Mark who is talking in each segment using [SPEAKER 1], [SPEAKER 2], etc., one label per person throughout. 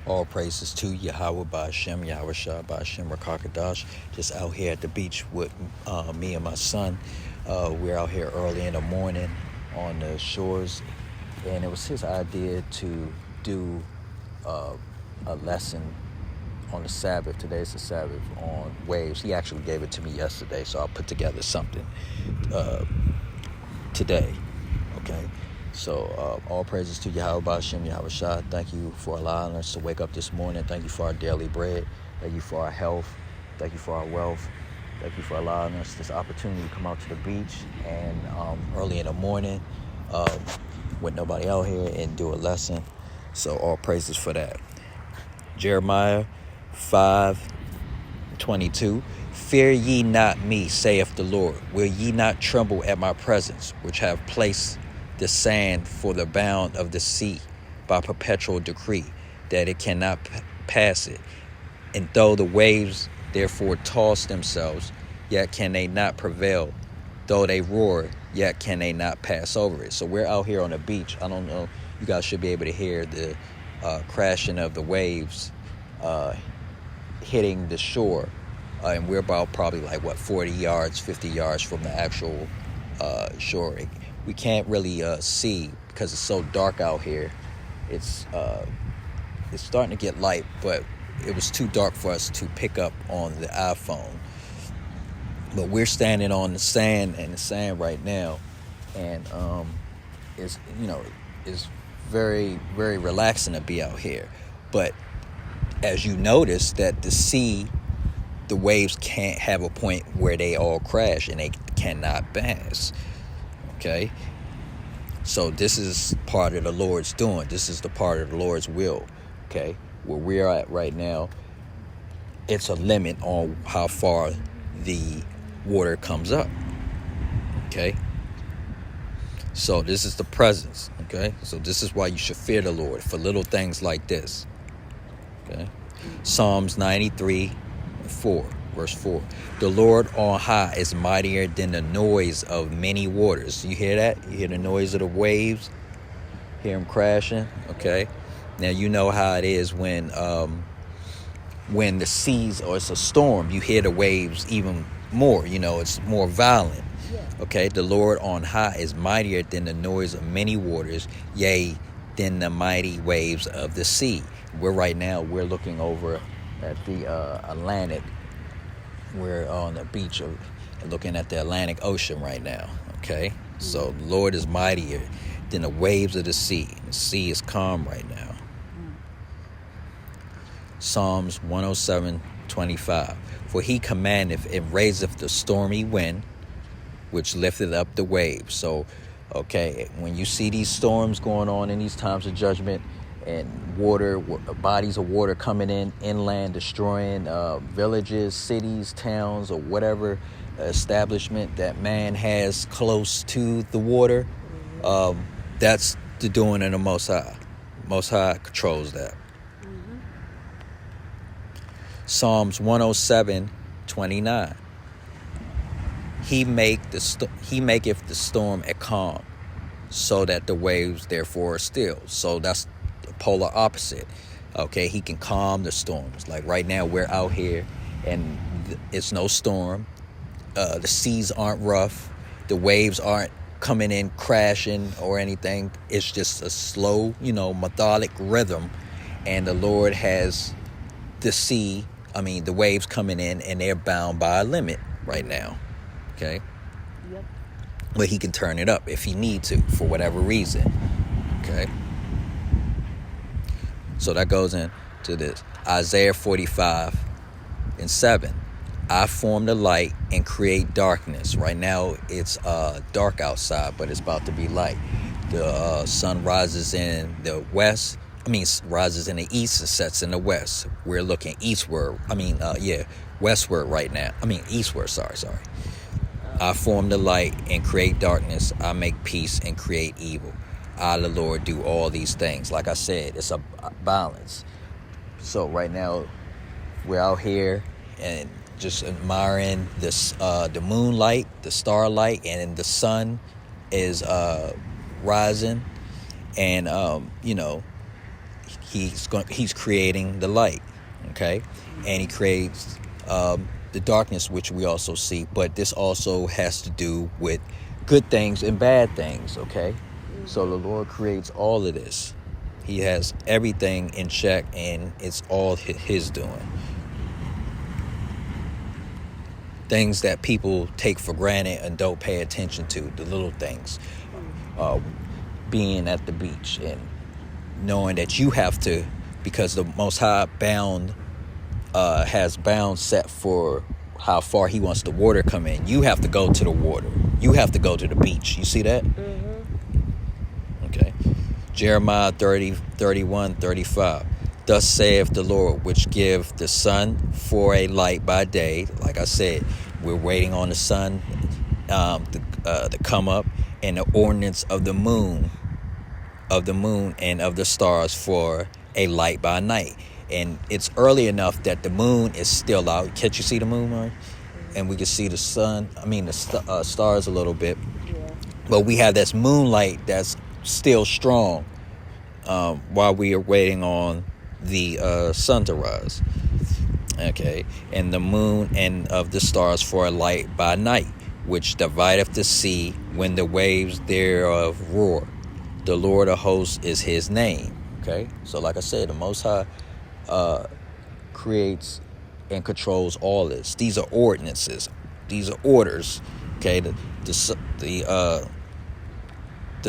[SPEAKER 1] All praises to Yahweh Ba'Shem, Yahweh Shah Ba'Shem Rakakadash. Just out here at the beach with me and my son. We're out here early in the morning on the shores, and it was his idea to do a lesson on the Sabbath. Today's the Sabbath on waves. He actually gave it to me yesterday, so I'll put together something today. Okay. So all praises to Yahweh Ba'Shem, Yahweh Shah. Thank you for allowing us to wake up this morning. Thank you for our daily bread. Thank you for our health. Thank you for our wealth. Thank you for allowing us this opportunity to come out to the beach and early in the morning with nobody out here and do a lesson. So all praises for that. Jeremiah 5:22. Fear ye not me, saith the Lord. Will ye not tremble at my presence, which have placed the sand for the bound of the sea by perpetual decree, that it cannot pass it? And though the waves therefore toss themselves, yet can they not prevail. Though they roar, yet can they not pass over it. So we're out here on the beach. I don't know, you guys should be able to hear the crashing of the waves hitting the shore. And we're about probably 40 yards, 50 yards from the actual shore. We can't really see because it's so dark out here. It's starting to get light, but it was too dark for us to pick up on the iPhone. But we're standing on the sand right now, and it's very, very relaxing to be out here. But as you notice that the waves can't have a point where they all crash and they cannot pass. Okay? So this is part of the Lord's doing. This is the part of the Lord's will. Okay? Where we're at right now, it's a limit on how far the water comes up. Okay? So this is the presence. Okay? So this is why you should fear the Lord for little things like this. Okay? Psalms 93:4, verse 4. The Lord on high is mightier than the noise of many waters. You hear that? You hear the noise of the waves? Hear them crashing? Okay. Now you know how it is when the seas, or it's a storm, you hear the waves even more. It's more violent. Okay. The Lord on high is mightier than the noise of many waters, yea, than the mighty waves of the sea. We're looking over at the Atlantic. We're on the beach looking at the Atlantic Ocean right now. Okay, so the Lord is mightier than the waves of the sea. The sea is calm right now. Psalms 107:25. For he commandeth and raiseth the stormy wind, which lifteth up the waves. So, okay, when you see these storms going on in these times of judgment, and bodies of water coming inland, destroying villages, cities, towns, or whatever establishment that man has close to the water, that's the doing of the Most High. Most High controls that. Psalms 107:29. He maketh the storm a calm, so that the waves therefore are still. So that's polar opposite. Okay, he can calm the storms. Like right now we're out here and it's no storm. The seas aren't rough. The waves aren't coming in crashing or anything. It's just a slow, methodic rhythm. And the Lord has the waves coming in, and they're bound by a limit right now. Okay. Yep. But he can turn it up if he need to for whatever reason. Okay. So that goes into this. Isaiah 45:7. I form the light and create darkness. Right now it's dark outside, but it's about to be light. The sun rises in the west. Rises in the east and sets in the west. We're looking eastward. Westward right now. Eastward. Sorry. I form the light and create darkness. I make peace and create evil. I, the Lord, do all these things. Like I said, it's a balance. So right now, we're out here and just admiring this, the moonlight, the starlight, and the sun is rising. And, he's creating the light, okay, and he creates the darkness, which we also see. But this also has to do with good things and bad things, okay? So the Lord creates all of this. He has everything in check, and it's all his doing. Things that people take for granted and don't pay attention to, the little things. Being at the beach and knowing that you have to, because the Most High has bounds set for how far he wants the water come in. You have to go to the water. You have to go to the beach. You see that? Okay. Jeremiah 30:31-35. Thus saith the Lord, which give the sun for a light by day. Like I said, we're waiting on the sun to come up, and the ordinance of the moon and of the stars for a light by night. And it's early enough that the moon is still out. Can't you see the moon, right? And we can see the sun, the stars a little bit. Yeah. But we have this moonlight that's still strong while we are waiting on the sun to rise. Okay. And the moon and of the stars for a light by night, which divideth the sea when the waves thereof roar. The Lord of hosts is his name. Okay. So like I said, the Most High creates and controls all this. These are ordinances. These are orders. Okay, the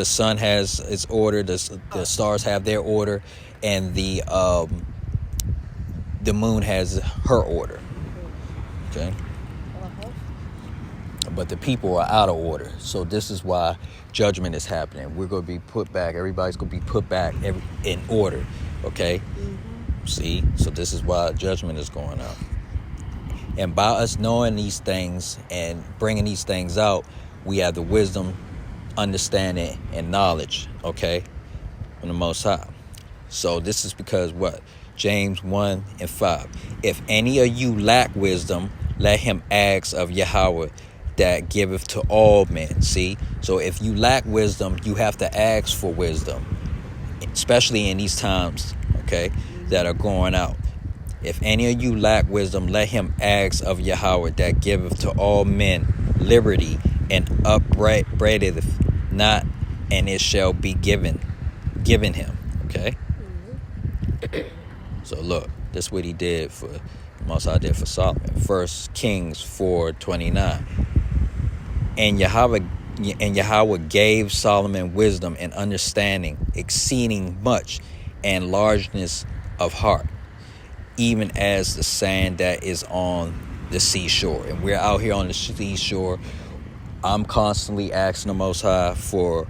[SPEAKER 1] sun has its order. The stars have their order, and the moon has her order. Okay, but the people are out of order. So this is why judgment is happening. We're going to be put back. Everybody's going to be put back in order. Okay. See, so this is why judgment is going out. And by us knowing these things and bringing these things out, we have the wisdom, understanding, and knowledge, okay, from the Most High. So this is because what? James 1:5. If any of you lack wisdom, let him ask of Yahweh that giveth to all men. See, so if you lack wisdom, you have to ask for wisdom, especially in these times, okay, that are going out. If any of you lack wisdom, let him ask of Yahweh that giveth to all men liberty and upbraideth not, and it shall be given him. Okay. So look, this is what he did for Most High did for Solomon. 1 Kings 4:29. And Yahweh gave Solomon wisdom and understanding, exceeding much, and largeness of heart, even as the sand that is on the seashore. And we're out here on the seashore. I'm constantly asking the Most High for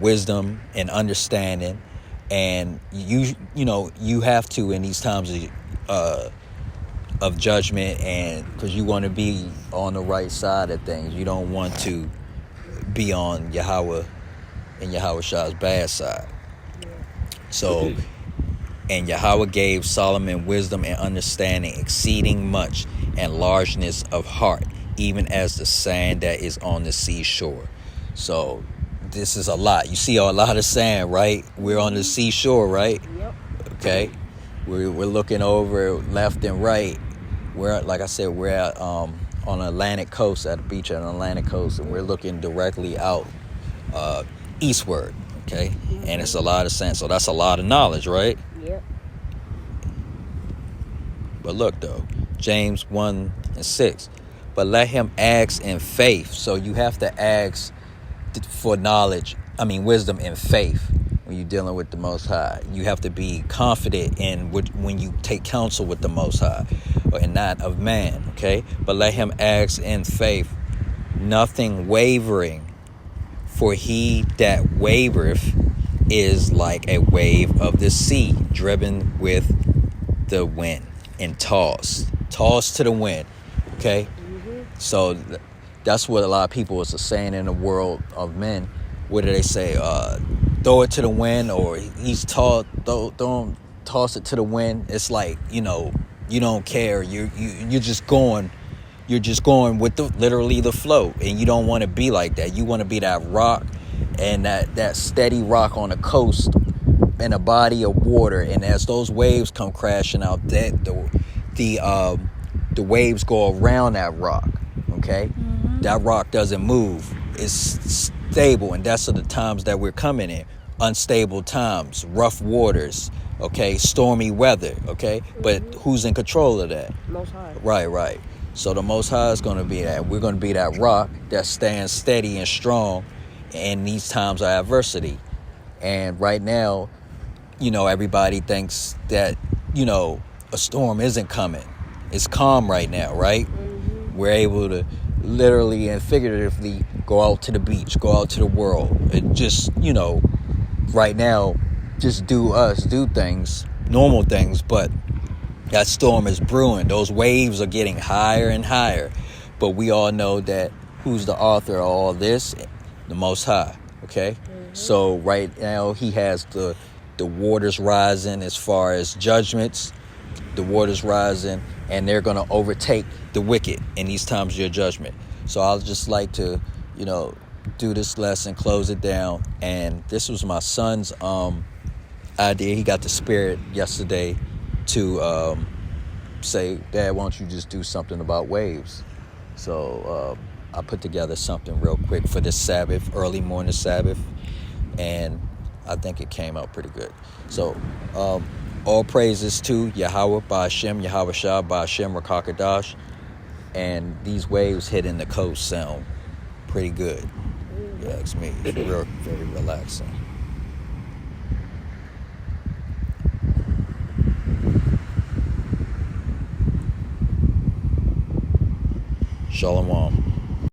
[SPEAKER 1] wisdom and understanding, and you have to in these times of judgment, and because you want to be on the right side of things. You don't want to be on Yahweh and Yahweh Shah's bad side. So, and Yahweh gave Solomon wisdom and understanding, exceeding much, and largeness of heart, even as the sand that is on the seashore. So this is a lot. You see a lot of sand, right? We're on the seashore, right? Yep. Okay. We're looking over left and right. We're, like I said, we're at on the Atlantic coast, at the beach at the Atlantic coast, and we're looking directly out eastward. Okay. And it's a lot of sand. So that's a lot of knowledge, right? Yep. But look though, James 1:6. But let him ask in faith. So you have to ask for wisdom and faith when you're dealing with the Most High. You have to be confident in when you take counsel with the Most High, and not of man. Okay. But let him ask in faith, nothing wavering. For he that wavereth is like a wave of the sea, driven with the wind and tossed to the wind. Okay. So that's what a lot of people is saying in the world of men. What do they say? Throw it to the wind, or he's toss it to the wind. It's like, you don't care. You're just going. You're just going with literally the flow, and you don't want to be like that. You want to be that rock, and that steady rock on the coast, in a body of water, and as those waves come crashing out, that the waves go around that rock. Okay, that rock doesn't move. It's stable, and that's the times that we're coming in. Unstable times, rough waters. Okay, stormy weather. Okay, but who's in control of that?
[SPEAKER 2] Most High.
[SPEAKER 1] Right. So the Most High is going to be that. We're going to be that rock that stands steady and strong in these times of adversity. And right now, everybody thinks that, a storm isn't coming. It's calm right now, right? We're able to literally and figuratively go out to the beach, go out to the world, and just, right now, just do things, normal things, but that storm is brewing. Those waves are getting higher and higher. But we all know that who's the author of all this? The Most High, okay? So right now he has the waters rising as far as judgments. The waters rising, and they're going to overtake the wicked in these times of your judgment. So I'll just like to, do this lesson, close it down. And this was my son's idea. He got the spirit yesterday to say, Dad, why don't you just do something about waves? So I put together something real quick for this Sabbath, early morning Sabbath, and I think it came out pretty good. So all praises to Yahweh Ba'Hashem, Yahweh Shah Ba'Hashem Rakakadash, and these waves hitting the coast sound pretty good. You ask me, it's very relaxing. Shalom.